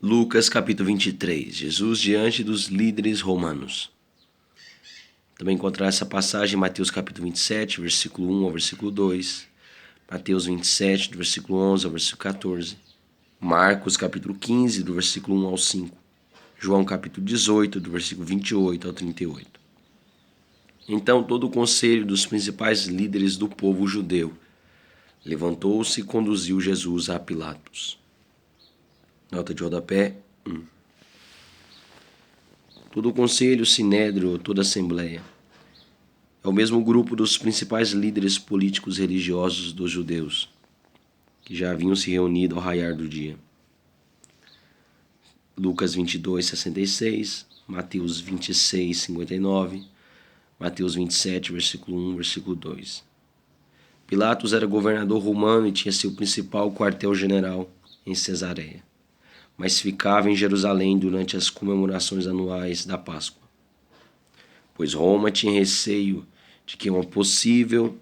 Lucas capítulo 23, Jesus diante dos líderes romanos. Também encontrar essa passagem em Mateus capítulo 27, versículo 1 ao versículo 2, Mateus 27, do versículo 11 ao versículo 14, Marcos capítulo 15, do versículo 1 ao 5, João capítulo 18, do versículo 28 ao 38. Então todo o conselho dos principais líderes do povo judeu levantou-se e conduziu Jesus a Pilatos. Nota de rodapé 1. Todo o conselho, sinédrio, toda a assembleia é o mesmo grupo dos principais líderes políticos e religiosos dos judeus, que já haviam se reunido ao raiar do dia. Lucas 22, 66, Mateus 26, 59, Mateus 27, versículo 1, versículo 2. Pilatos era governador romano e tinha seu principal quartel-general em Cesareia, mas ficava em Jerusalém durante as comemorações anuais da Páscoa, pois Roma tinha receio de que uma possível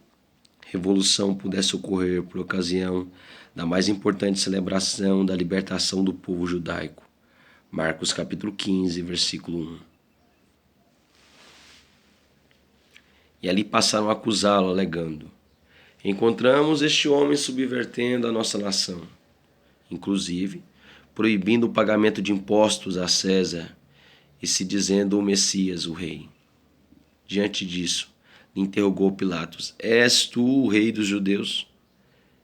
revolução pudesse ocorrer por ocasião da mais importante celebração da libertação do povo judaico. Marcos capítulo 15, versículo 1. E ali passaram a acusá-lo, alegando: encontramos este homem subvertendo a nossa nação, inclusive proibindo o pagamento de impostos a César e se dizendo o Messias, o rei. Diante disso, lhe interrogou Pilatos: és tu o rei dos judeus?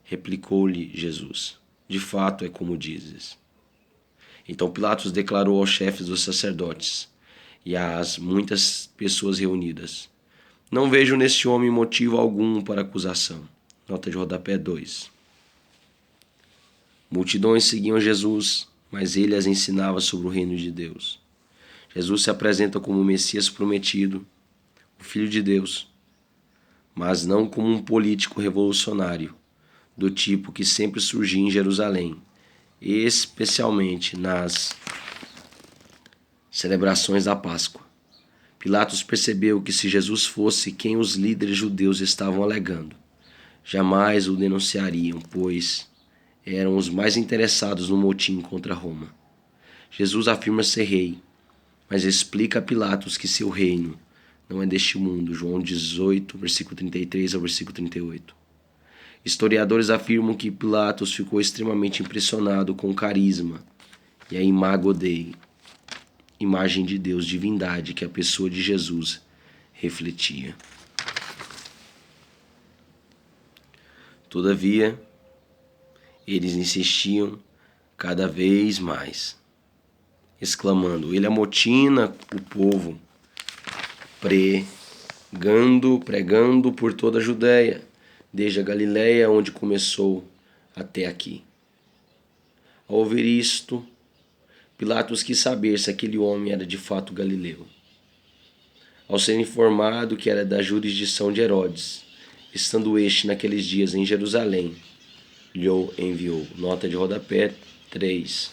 Replicou-lhe Jesus: de fato é como dizes. Então Pilatos declarou aos chefes dos sacerdotes e às muitas pessoas reunidas: não vejo neste homem motivo algum para acusação. Nota de rodapé 2. Multidões seguiam Jesus, mas ele as ensinava sobre o reino de Deus. Jesus se apresenta como o Messias prometido, o Filho de Deus, mas não como um político revolucionário, do tipo que sempre surgia em Jerusalém, especialmente nas celebrações da Páscoa. Pilatos percebeu que se Jesus fosse quem os líderes judeus estavam alegando, jamais o denunciariam, pois eram os mais interessados no motim contra Roma. Jesus afirma ser rei, mas explica a Pilatos que seu reino não é deste mundo. João 18, versículo 33 ao versículo 38. Historiadores afirmam que Pilatos ficou extremamente impressionado com o carisma e a imago Dei, imagem de Deus, divindade, que a pessoa de Jesus refletia. Todavia, eles insistiam cada vez mais, exclamando: ele amotina o povo, pregando por toda a Judéia, desde a Galiléia, onde começou, até aqui. Ao ouvir isto, Pilatos quis saber se aquele homem era de fato galileu. Ao ser informado que era da jurisdição de Herodes, estando este naqueles dias em Jerusalém, lhe enviou. Nota de rodapé 3.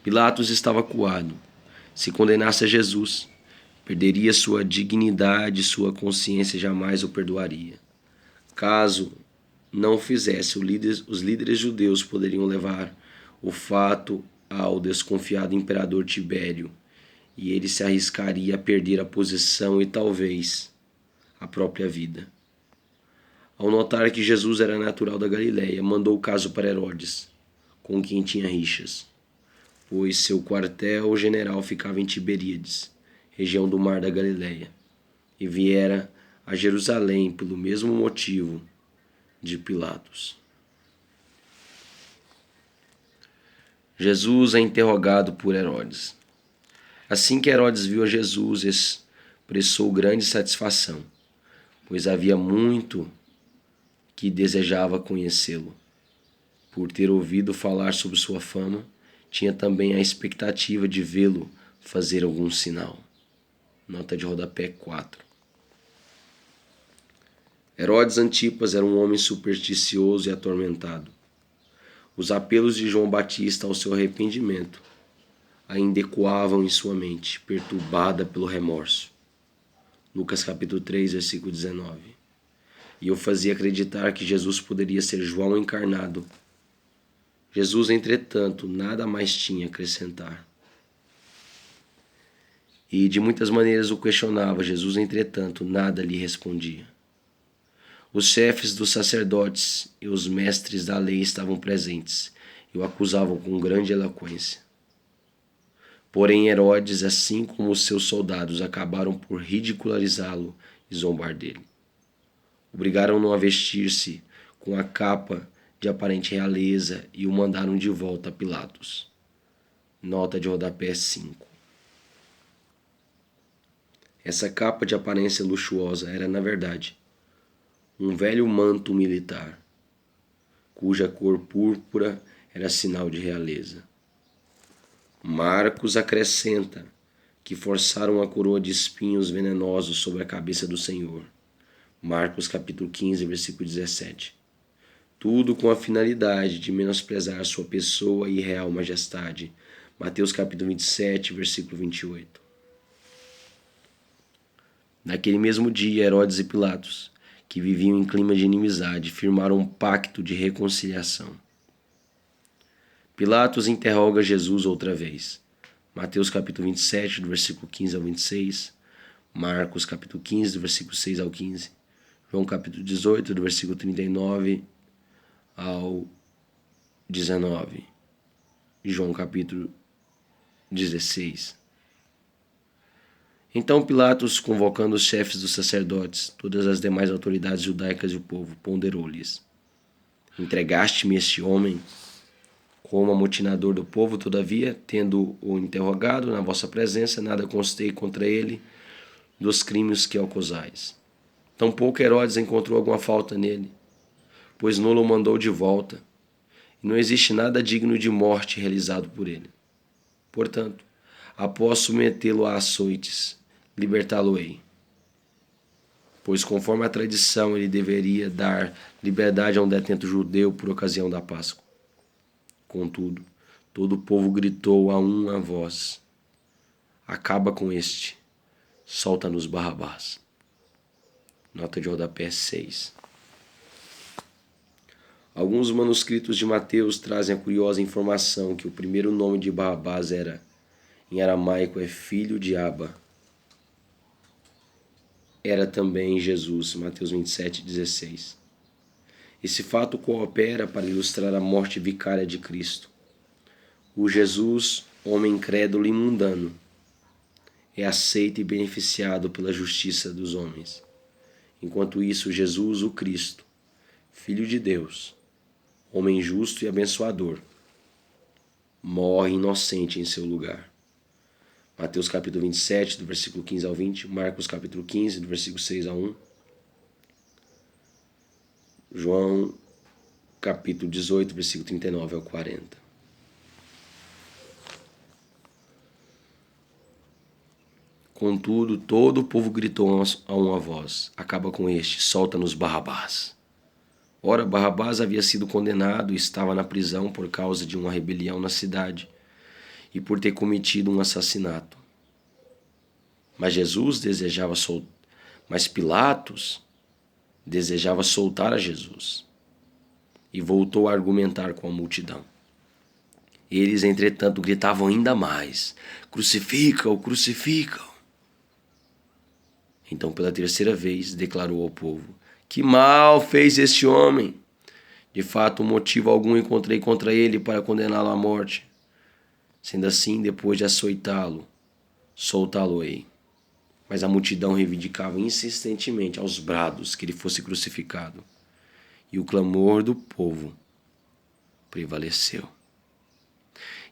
Pilatos estava acuado. Se condenasse a Jesus, perderia sua dignidade e sua consciência jamais o perdoaria. Caso não o fizesse, os líderes judeus poderiam levar o fato ao desconfiado imperador Tibério, e ele se arriscaria a perder a posição e talvez a própria vida. Ao notar que Jesus era natural da Galiléia, mandou o caso para Herodes, com quem tinha rixas, pois seu quartel-general ficava em Tiberíades, região do mar da Galiléia, e viera a Jerusalém pelo mesmo motivo de Pilatos. Jesus é interrogado por Herodes. Assim que Herodes viu a Jesus, expressou grande satisfação, pois havia muito que desejava conhecê-lo. Por ter ouvido falar sobre sua fama, tinha também a expectativa de vê-lo fazer algum sinal. Nota de rodapé 4. Herodes Antipas era um homem supersticioso e atormentado. Os apelos de João Batista ao seu arrependimento ainda ecoavam em sua mente, perturbada pelo remorso. Lucas capítulo 3, versículo 19. E eu fazia acreditar que Jesus poderia ser João encarnado, Jesus, entretanto, nada mais tinha a acrescentar. E de muitas maneiras o questionava. Jesus, entretanto, nada lhe respondia. Os chefes dos sacerdotes e os mestres da lei estavam presentes e o acusavam com grande eloquência. Porém, Herodes, assim como os seus soldados, acabaram por ridicularizá-lo e zombar dele. Obrigaram-no a vestir-se com a capa de aparente realeza e o mandaram de volta a Pilatos. Nota de rodapé 5. Essa capa de aparência luxuosa era, na verdade, um velho manto militar, cuja cor púrpura era sinal de realeza. Marcos acrescenta que forçaram a coroa de espinhos venenosos sobre a cabeça do Senhor. Marcos capítulo 15, versículo 17. Tudo com a finalidade de menosprezar sua pessoa e real majestade. Mateus capítulo 27, versículo 28. Naquele mesmo dia, Herodes e Pilatos, que viviam em clima de inimizade, firmaram um pacto de reconciliação. Pilatos interroga Jesus outra vez. Mateus capítulo 27, do versículo 15 ao 26. Marcos capítulo 15, do versículo 6 ao 15. João capítulo 18, do versículo 39 ao 19. João capítulo 16. Então Pilatos, convocando os chefes dos sacerdotes, todas as demais autoridades judaicas e o povo, ponderou-lhes: Entregaste-me este homem como amotinador do povo, todavia, tendo-o interrogado na vossa presença, nada constei contra ele dos crimes que acusais. Tampouco Herodes encontrou alguma falta nele, pois não o mandou de volta, e não existe nada digno de morte realizado por ele. Portanto, após submetê-lo a açoites, libertá-lo-ei. Pois, conforme a tradição, ele deveria dar liberdade a um detento judeu por ocasião da Páscoa. Contudo, todo o povo gritou a uma voz: Acaba com este, solta-nos Barrabás. Nota de rodapé 6. Alguns manuscritos de Mateus trazem a curiosa informação que o primeiro nome de Barrabás era, em aramaico, é filho de Aba. Era também Jesus, Mateus 27, 16. Esse fato coopera para ilustrar a morte vicária de Cristo. O Jesus, homem incrédulo e mundano, é aceito e beneficiado pela justiça dos homens. Enquanto isso, Jesus, o Cristo, Filho de Deus, homem justo e abençoador, morre inocente em seu lugar. Mateus capítulo 27, do versículo 15 ao 20, Marcos capítulo 15, do versículo 6 a 1, João capítulo 18, versículo 39 ao 40. Contudo, todo o povo gritou a uma voz: Acaba com este, solta-nos Barrabás. Ora, Barrabás havia sido condenado e estava na prisão por causa de uma rebelião na cidade e por ter cometido um assassinato. Mas Pilatos desejava soltar a Jesus e voltou a argumentar com a multidão. Eles, entretanto, gritavam ainda mais: Crucifica-o, crucifica-o. Então, pela terceira vez, declarou ao povo: Que mal fez este homem? De fato, motivo algum encontrei contra ele para condená-lo à morte. Sendo assim, depois de açoitá-lo, soltá-lo-ei. Mas a multidão reivindicava insistentemente aos brados que ele fosse crucificado. E o clamor do povo prevaleceu.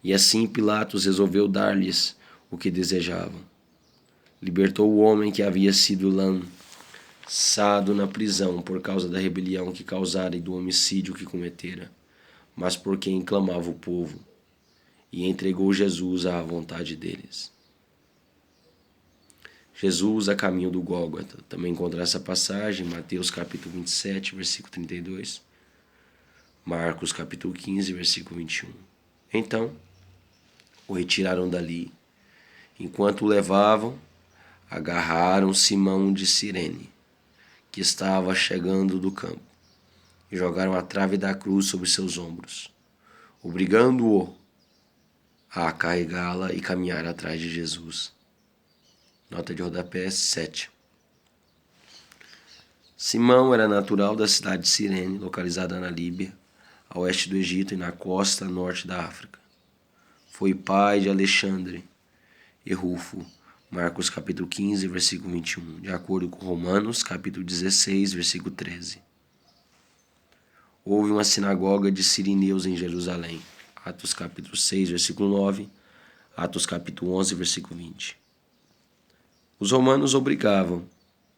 E assim Pilatos resolveu dar-lhes o que desejavam. Libertou o homem que havia sido lançado na prisão por causa da rebelião que causara e do homicídio que cometera, mas por quem clamava o povo, e entregou Jesus à vontade deles. Jesus a caminho do Gólgota. Também encontra essa passagem em Mateus capítulo 27, versículo 32, Marcos capítulo 15, versículo 21. Então, o retiraram dali. Enquanto o levavam, agarraram Simão de Cirene, que estava chegando do campo, e jogaram a trave da cruz sobre seus ombros. obrigando-o a carregá-la e caminhar atrás de Jesus. Nota de rodapé 7. Simão era natural da cidade de Cirene, localizada na Líbia, a oeste do Egito e na costa norte da África. Foi pai de Alexandre e Rufo, Marcos capítulo 15, versículo 21, de acordo com Romanos capítulo 16, versículo 13. Houve uma sinagoga de sirineus em Jerusalém, Atos capítulo 6, versículo 9, Atos capítulo 11, versículo 20. Os romanos obrigavam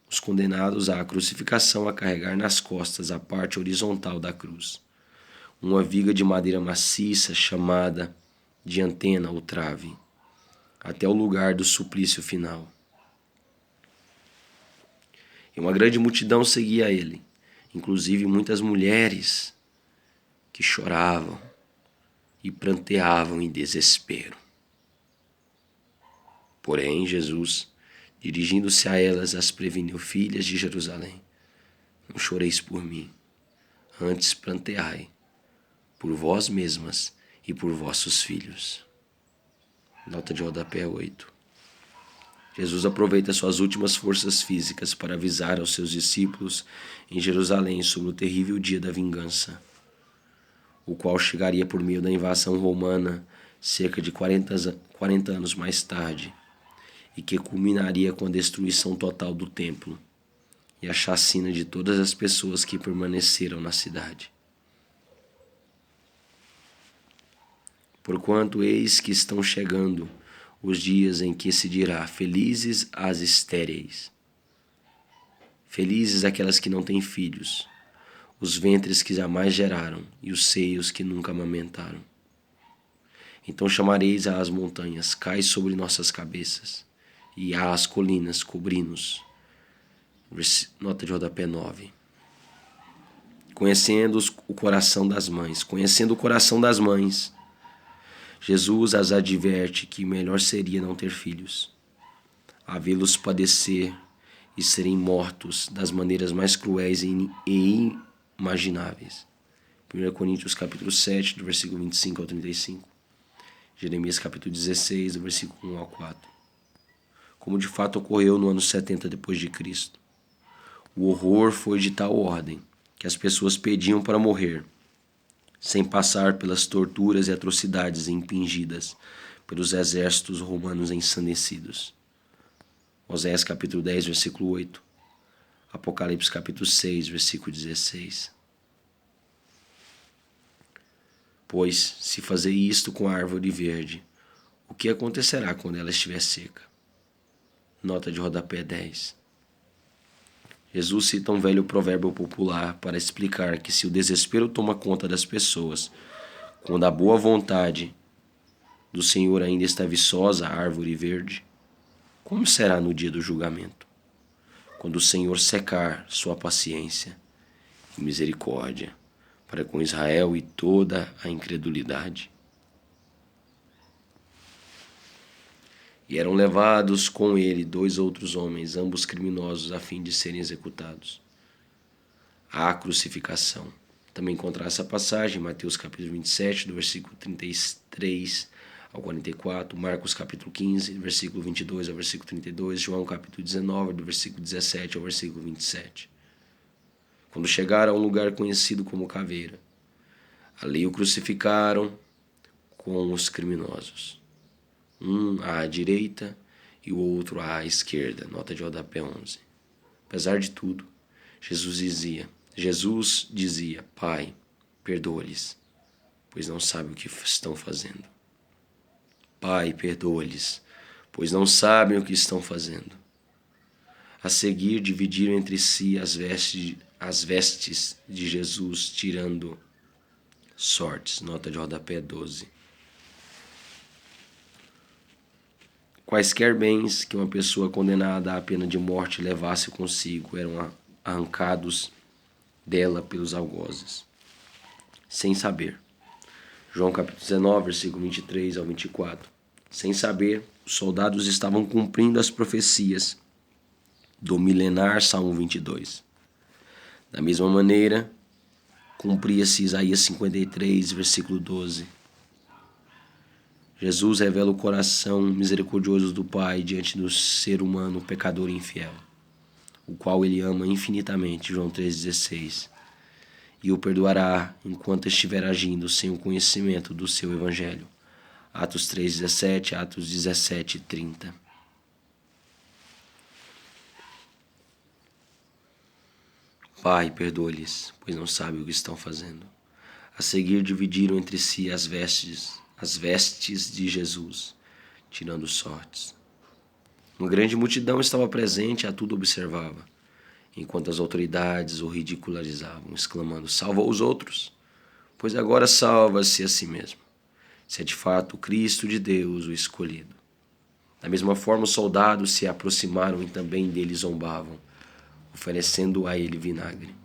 os condenados à crucificação a carregar nas costas a parte horizontal da cruz, uma viga de madeira maciça chamada de antena ou trave, até o lugar do suplício final. E uma grande multidão seguia ele, inclusive muitas mulheres que choravam e pranteavam em desespero. Porém, Jesus, dirigindo-se a elas, as preveniu: filhas de Jerusalém, não choreis por mim, antes pranteai por vós mesmas e por vossos filhos. Nota de rodapé 8. Jesus aproveita suas últimas forças físicas para avisar aos seus discípulos em Jerusalém sobre o terrível dia da vingança, o qual chegaria por meio da invasão romana cerca de 40 anos mais tarde, e que culminaria com a destruição total do templo e a chacina de todas as pessoas que permaneceram na cidade. Porquanto eis que estão chegando os dias em que se dirá: felizes as estéreis, felizes aquelas que não têm filhos, os ventres que jamais geraram e os seios que nunca amamentaram. Então chamareis às montanhas: cai sobre nossas cabeças, e às colinas: cobri-nos. Nota de rodapé 9. Conhecendo o coração das mães, Jesus as adverte que melhor seria não ter filhos, a vê-los padecer e serem mortos das maneiras mais cruéis e inimagináveis. 1 Coríntios capítulo 7, do versículo 25 ao 35. Jeremias capítulo 16, do versículo 1 ao 4. Como de fato ocorreu no ano 70 depois de Cristo. O horror foi de tal ordem que as pessoas pediam para morrer, sem passar pelas torturas e atrocidades impingidas pelos exércitos romanos ensandecidos. Oséias capítulo 10, versículo 8. Apocalipse capítulo 6, versículo 16. Pois, se fazer isto com a árvore verde, o que acontecerá quando ela estiver seca? Nota de rodapé 10. Jesus cita um velho provérbio popular para explicar que se o desespero toma conta das pessoas, quando a boa vontade do Senhor ainda está viçosa, a árvore verde, como será no dia do julgamento, quando o Senhor secar sua paciência e misericórdia para com Israel e toda a incredulidade? E eram levados com ele 2 outros homens, ambos criminosos, a fim de serem executados. A crucificação. Também encontrar essa passagem em Mateus capítulo 27, do versículo 33 ao 44, Marcos capítulo 15, versículo 22 ao versículo 32, João capítulo 19, do versículo 17 ao versículo 27. Quando chegaram a um lugar conhecido como Caveira, ali o crucificaram com os criminosos, um à direita e o outro à esquerda. Nota de rodapé 11. Apesar de tudo, Jesus dizia: Pai, perdoa-lhes, pois não sabem o que estão fazendo. Pai, perdoa-lhes, pois não sabem o que estão fazendo. A seguir, dividiram entre si as vestes de Jesus, tirando sortes. Nota de rodapé 12. Quaisquer bens que uma pessoa condenada à pena de morte levasse consigo eram arrancados dela pelos algozes, sem saber. João capítulo 19, versículo 23 ao 24. Sem saber, os soldados estavam cumprindo as profecias do milenar Salmo 22. Da mesma maneira, cumpria-se Isaías 53, versículo 12. Jesus revela o coração misericordioso do Pai diante do ser humano pecador e infiel, o qual ele ama infinitamente, João 3,16, e o perdoará enquanto estiver agindo sem o conhecimento do seu Evangelho. Atos 3,17, Atos 17:30. Pai, perdoa-lhes, pois não sabem o que estão fazendo. A seguir dividiram entre si as vestes de Jesus, tirando sortes. Uma grande multidão estava presente e a tudo observava, enquanto as autoridades o ridicularizavam, exclamando: salva os outros, pois agora salva-se a si mesmo, se é de fato o Cristo de Deus, o escolhido. Da mesma forma, os soldados se aproximaram e também dele zombavam, oferecendo a ele vinagre.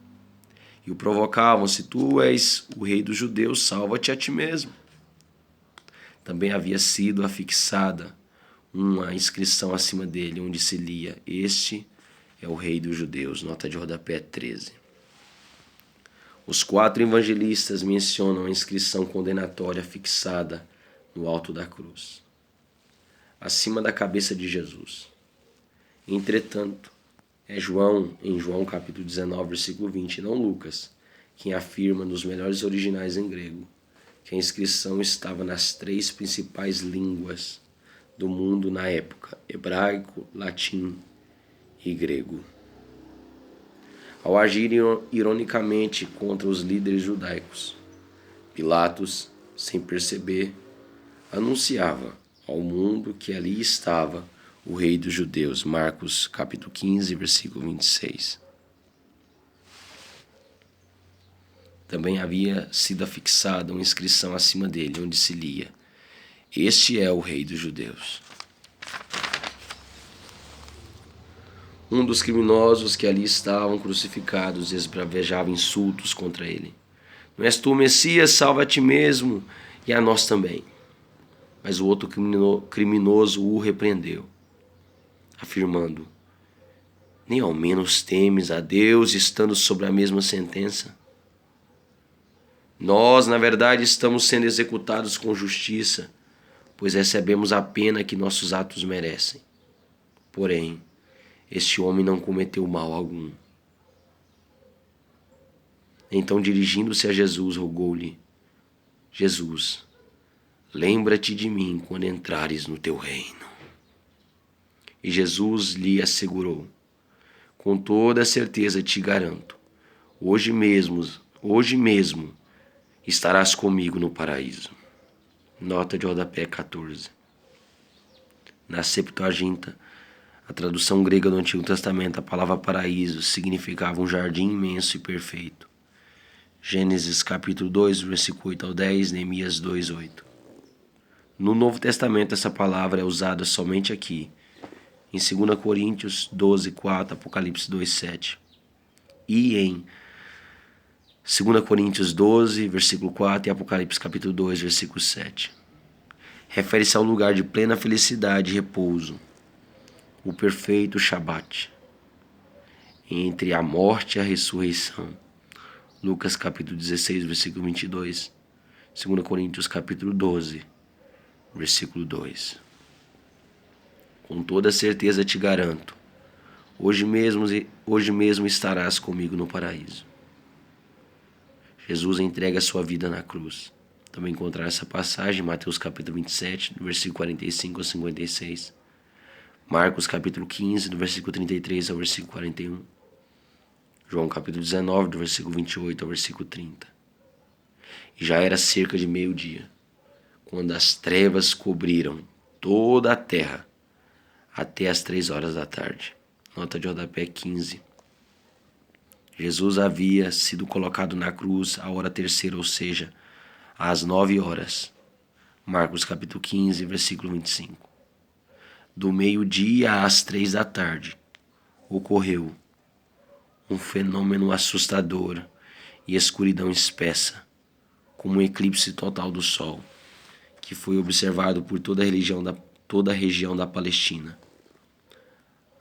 E o provocavam: se tu és o rei dos judeus, salva-te a ti mesmo. Também havia sido afixada uma inscrição acima dele, onde se lia: este é o rei dos judeus. Nota de rodapé 13. Os 4 evangelistas mencionam a inscrição condenatória fixada no alto da cruz, acima da cabeça de Jesus. Entretanto, é João, em João capítulo 19, versículo 20, não Lucas, quem afirma nos melhores originais em grego que a inscrição estava nas 3 principais línguas do mundo na época: hebraico, latim e grego. Ao agir ironicamente contra os líderes judaicos, Pilatos, sem perceber, anunciava ao mundo que ali estava o rei dos judeus. Marcos capítulo 15, versículo 26. Também havia sido afixada uma inscrição acima dele, onde se lia: este é o rei dos judeus. Um dos criminosos que ali estavam crucificados esbravejava insultos contra ele: não és tu o Messias? Salva a ti mesmo e a nós também. Mas o outro criminoso o repreendeu, afirmando: nem ao menos temes a Deus, estando sob a mesma sentença? Nós, na verdade, estamos sendo executados com justiça, pois recebemos a pena que nossos atos merecem. Porém, este homem não cometeu mal algum. Então, dirigindo-se a Jesus, rogou-lhe: Jesus, lembra-te de mim quando entrares no teu reino. E Jesus lhe assegurou: com toda certeza te garanto, hoje mesmo estarás comigo no paraíso. Nota de rodapé 14. Na Septuaginta, a tradução grega do Antigo Testamento, a palavra paraíso significava um jardim imenso e perfeito. Gênesis capítulo 2, versículo 8 ao 10, Neemias 2:8. No Novo Testamento, essa palavra é usada somente aqui, em 2 Coríntios 12:4, Apocalipse 2:7. E em 2 Coríntios 12, versículo 4 e Apocalipse capítulo 2, versículo 7. Refere-se ao lugar de plena felicidade e repouso, o perfeito Shabat, entre a morte e a ressurreição. Lucas capítulo 16, versículo 22. 2 Coríntios capítulo 12, versículo 2. Com toda certeza te garanto, hoje mesmo estarás comigo no paraíso. Jesus entrega a sua vida na cruz. Também encontrar essa passagem em Mateus capítulo 27, do versículo 45 ao 56. Marcos capítulo 15, do versículo 33 ao versículo 41. João capítulo 19, do versículo 28 ao versículo 30. E já era cerca de meio-dia, quando as trevas cobriram toda a terra, até as 3 horas da tarde. Nota de rodapé 15. Jesus havia sido colocado na cruz à hora terceira, ou seja, às 9 horas. Marcos capítulo 15, versículo 25. Do meio-dia às 3 da tarde, ocorreu um fenômeno assustador e escuridão espessa, como um eclipse total do sol, que foi observado por toda a região da Palestina.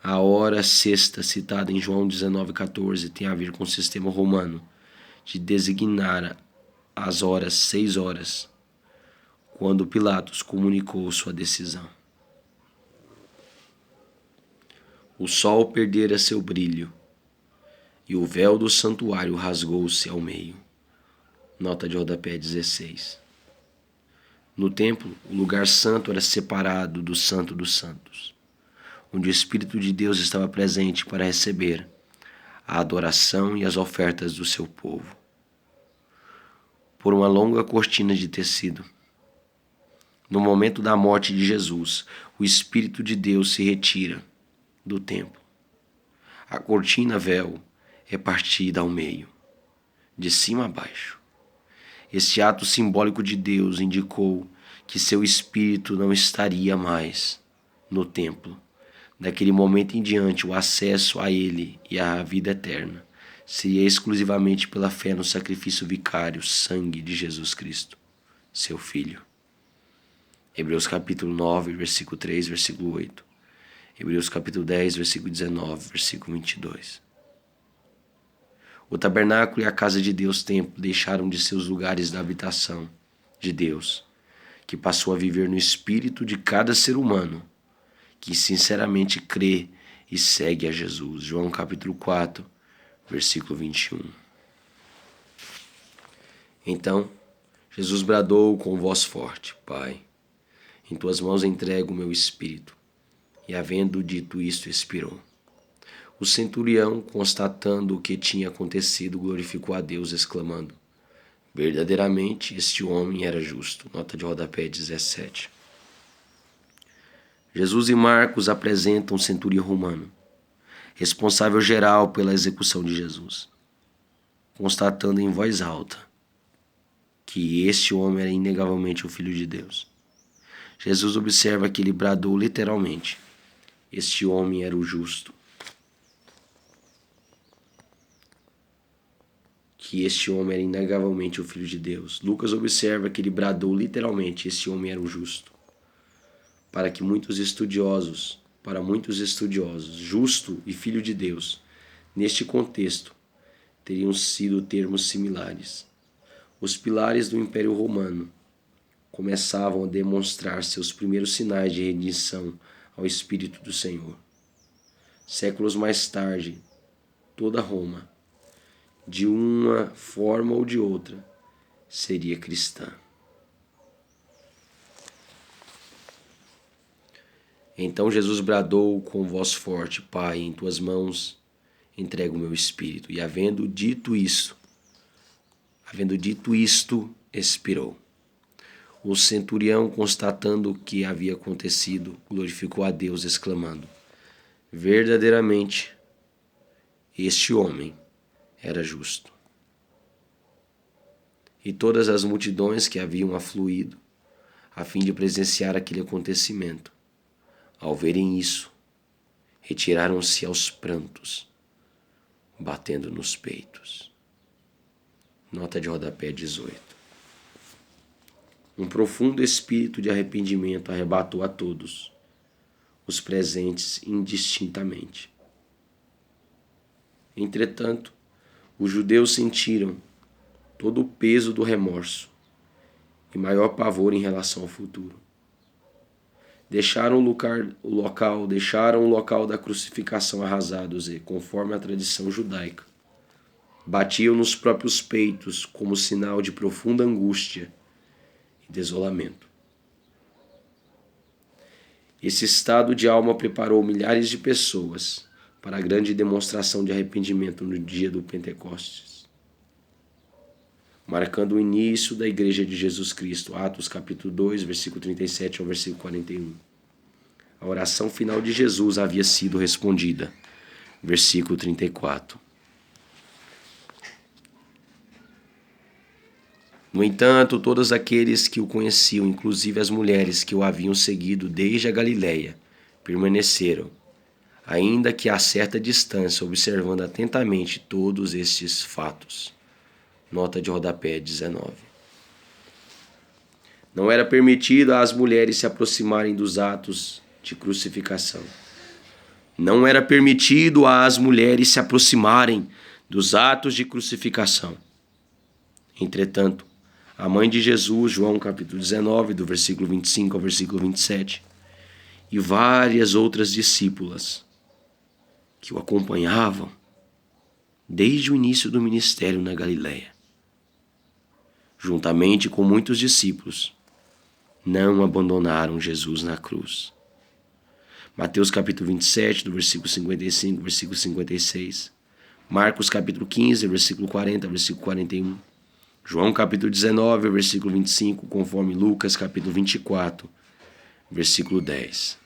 A hora sexta, citada em João 19,14, tem a ver com o sistema romano de designar as horas 6 horas, quando Pilatos comunicou sua decisão. O sol perdera seu brilho e o véu do santuário rasgou-se ao meio. Nota de rodapé 16. No templo, o lugar santo era separado do Santo dos Santos, onde o Espírito de Deus estava presente para receber a adoração e as ofertas do seu povo. Por uma longa cortina de tecido. No momento da morte de Jesus, o Espírito de Deus se retira do templo. A cortina véu é partida ao meio, de cima a baixo. Este ato simbólico de Deus indicou que seu Espírito não estaria mais no templo. Daquele momento em diante, o acesso a Ele e à vida eterna seria exclusivamente pela fé no sacrifício vicário, sangue de Jesus Cristo, seu Filho. Hebreus capítulo 9, versículo 3, versículo 8. Hebreus capítulo 10, versículo 19, versículo 22. O tabernáculo e a casa de Deus, templo, deixaram de ser os lugares da habitação de Deus, que passou a viver no espírito de cada ser humano que sinceramente crê e segue a Jesus. João capítulo 4, versículo 21. Então, Jesus bradou com voz forte: Pai, em tuas mãos entrego o meu espírito. E havendo dito isto, expirou. O centurião, constatando o que tinha acontecido, glorificou a Deus, exclamando: verdadeiramente este homem era justo. Nota de rodapé 17. Jesus e Marcos apresentam o centurião romano, responsável geral pela execução de Jesus, constatando em voz alta que este homem era inegavelmente o Filho de Deus. Jesus observa que ele bradou literalmente: este homem era o justo. Que este homem era inegavelmente o Filho de Deus. Lucas observa que ele bradou literalmente: este homem era o justo. Para muitos estudiosos, justo e Filho de Deus, neste contexto, teriam sido termos similares. Os pilares do Império Romano começavam a demonstrar seus primeiros sinais de rendição ao Espírito do Senhor. Séculos mais tarde, toda Roma, de uma forma ou de outra, seria cristã. Então Jesus bradou com voz forte: Pai, em tuas mãos entrego o meu espírito. E havendo dito isto, expirou. O centurião, constatando o que havia acontecido, glorificou a Deus, exclamando: verdadeiramente este homem era justo. E todas as multidões que haviam afluído a fim de presenciar aquele acontecimento, ao verem isso, retiraram-se aos prantos, batendo nos peitos. Nota de rodapé 18. Um profundo espírito de arrependimento arrebatou a todos os presentes indistintamente. Entretanto, os judeus sentiram todo o peso do remorso e maior pavor em relação ao futuro. Deixaram o local da crucificação arrasados e, conforme a tradição judaica, batiam nos próprios peitos como sinal de profunda angústia e desolamento. Esse estado de alma preparou milhares de pessoas para a grande demonstração de arrependimento no dia do Pentecostes, marcando o início da Igreja de Jesus Cristo. Atos capítulo 2, versículo 37 ao versículo 41. A oração final de Jesus havia sido respondida. Versículo 34. No entanto, todos aqueles que o conheciam, inclusive as mulheres que o haviam seguido desde a Galileia, permaneceram, ainda que a certa distância, observando atentamente todos estes fatos. Nota de rodapé 19. Não era permitido às mulheres se aproximarem dos atos de crucificação. Não era permitido às mulheres se aproximarem dos atos de crucificação. Entretanto, a mãe de Jesus, João capítulo 19, do versículo 25 ao versículo 27, e várias outras discípulas que o acompanhavam desde o início do ministério na Galiléia. Juntamente com muitos discípulos, não abandonaram Jesus na cruz. Mateus capítulo 27, do versículo 55 ao versículo 56. Marcos capítulo 15, versículo 40 ao versículo 41. João capítulo 19, versículo 25, conforme Lucas capítulo 24, versículo 10.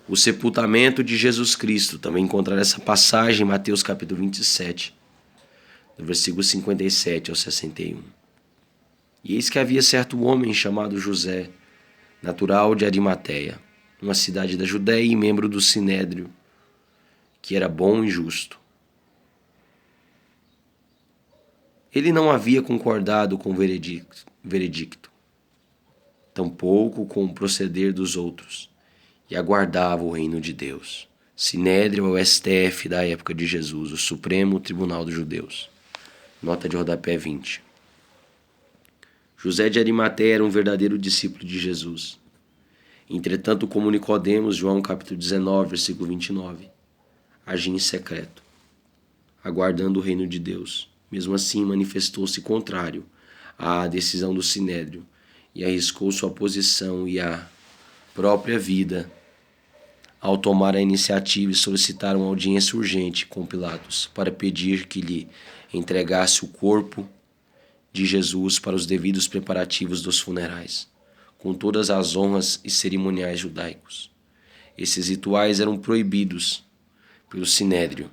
O sepultamento de Jesus Cristo, também encontrar essa passagem em Mateus capítulo 27, do versículo 57 ao 61. E eis que havia certo homem chamado José, natural de Arimateia, uma cidade da Judéia e membro do Sinédrio, que era bom e justo. Ele não havia concordado com o veredicto, tampouco com o proceder dos outros, e aguardava o reino de Deus. Sinédrio é o STF da época de Jesus, o Supremo Tribunal dos Judeus. Nota de rodapé 20. José de Arimateia era um verdadeiro discípulo de Jesus. Entretanto, como Nicodemos, João capítulo 19, versículo 29, agia em secreto, aguardando o reino de Deus. Mesmo assim, manifestou-se contrário à decisão do Sinédrio e arriscou sua posição e a própria vida ao tomar a iniciativa e solicitar uma audiência urgente com Pilatos para pedir que lhe entregasse o corpo de Jesus para os devidos preparativos dos funerais, com todas as honras e cerimoniais judaicos. Esses rituais eram proibidos pelo Sinédrio,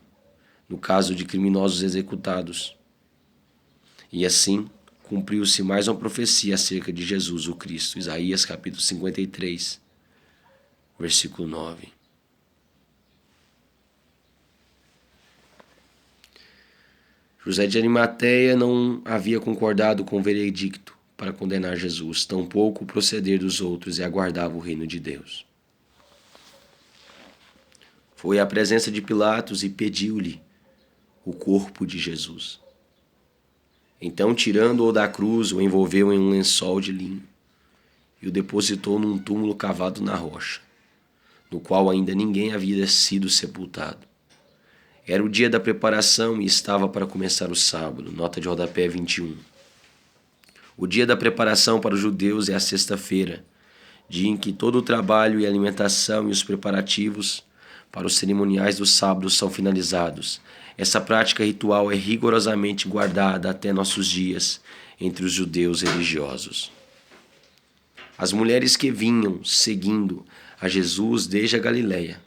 no caso de criminosos executados. E assim, cumpriu-se mais uma profecia acerca de Jesus, o Cristo. Isaías capítulo 53, versículo 9. José de Arimateia não havia concordado com o veredicto para condenar Jesus, tampouco o proceder dos outros, e aguardava o reino de Deus. Foi à presença de Pilatos e pediu-lhe o corpo de Jesus. Então, tirando-o da cruz, o envolveu em um lençol de linho e o depositou num túmulo cavado na rocha, no qual ainda ninguém havia sido sepultado. Era o dia da preparação e estava para começar o sábado. Nota de rodapé 21. O dia da preparação para os judeus é a sexta-feira, dia em que todo o trabalho e alimentação e os preparativos para os cerimoniais do sábado são finalizados. Essa prática ritual é rigorosamente guardada até nossos dias entre os judeus religiosos. As mulheres que vinham seguindo a Jesus desde a Galiléia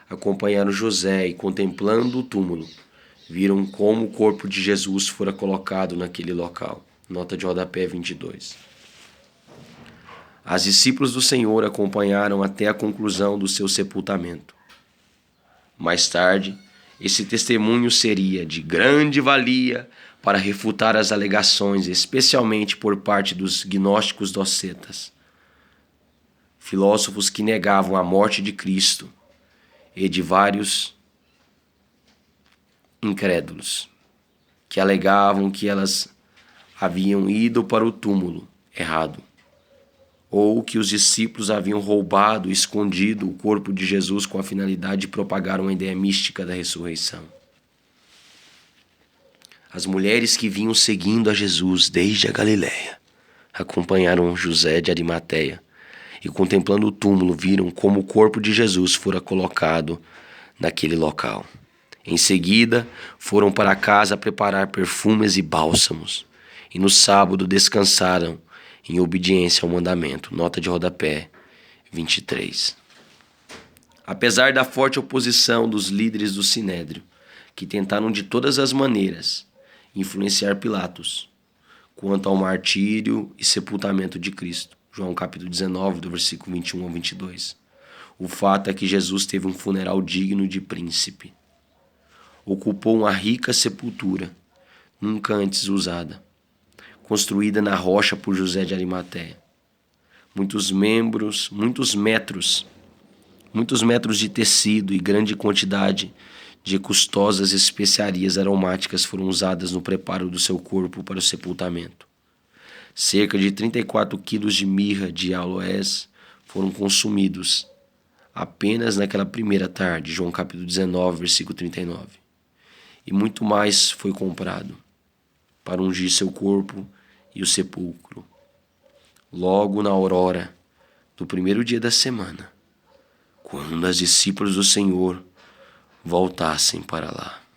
acompanharam José e, contemplando o túmulo, viram como o corpo de Jesus fora colocado naquele local. Nota de rodapé 22. As discípulos do Senhor acompanharam até a conclusão do seu sepultamento. Mais tarde, esse testemunho seria de grande valia para refutar as alegações, especialmente por parte dos gnósticos docetas, filósofos que negavam a morte de Cristo, e de vários incrédulos, que alegavam que elas haviam ido para o túmulo errado, ou que os discípulos haviam roubado e escondido o corpo de Jesus com a finalidade de propagar uma ideia mística da ressurreição. As mulheres que vinham seguindo a Jesus desde a Galiléia acompanharam José de Arimateia e, contemplando o túmulo, viram como o corpo de Jesus fora colocado naquele local. Em seguida, foram para casa preparar perfumes e bálsamos, e no sábado descansaram em obediência ao mandamento. Nota de rodapé 23. Apesar da forte oposição dos líderes do Sinédrio, que tentaram de todas as maneiras influenciar Pilatos quanto ao martírio e sepultamento de Cristo, João capítulo 19, do versículo 21 ao 22. O fato é que Jesus teve um funeral digno de príncipe. Ocupou uma rica sepultura, nunca antes usada, construída na rocha por José de Arimateia. Muitos metros de tecido e grande quantidade de custosas especiarias aromáticas foram usadas no preparo do seu corpo para o sepultamento. Cerca de 34 quilos de mirra de aloés foram consumidos apenas naquela primeira tarde, João capítulo 19, versículo 39. E muito mais foi comprado para ungir seu corpo e o sepulcro. Logo na aurora do primeiro dia da semana, quando as discípulas do Senhor voltassem para lá.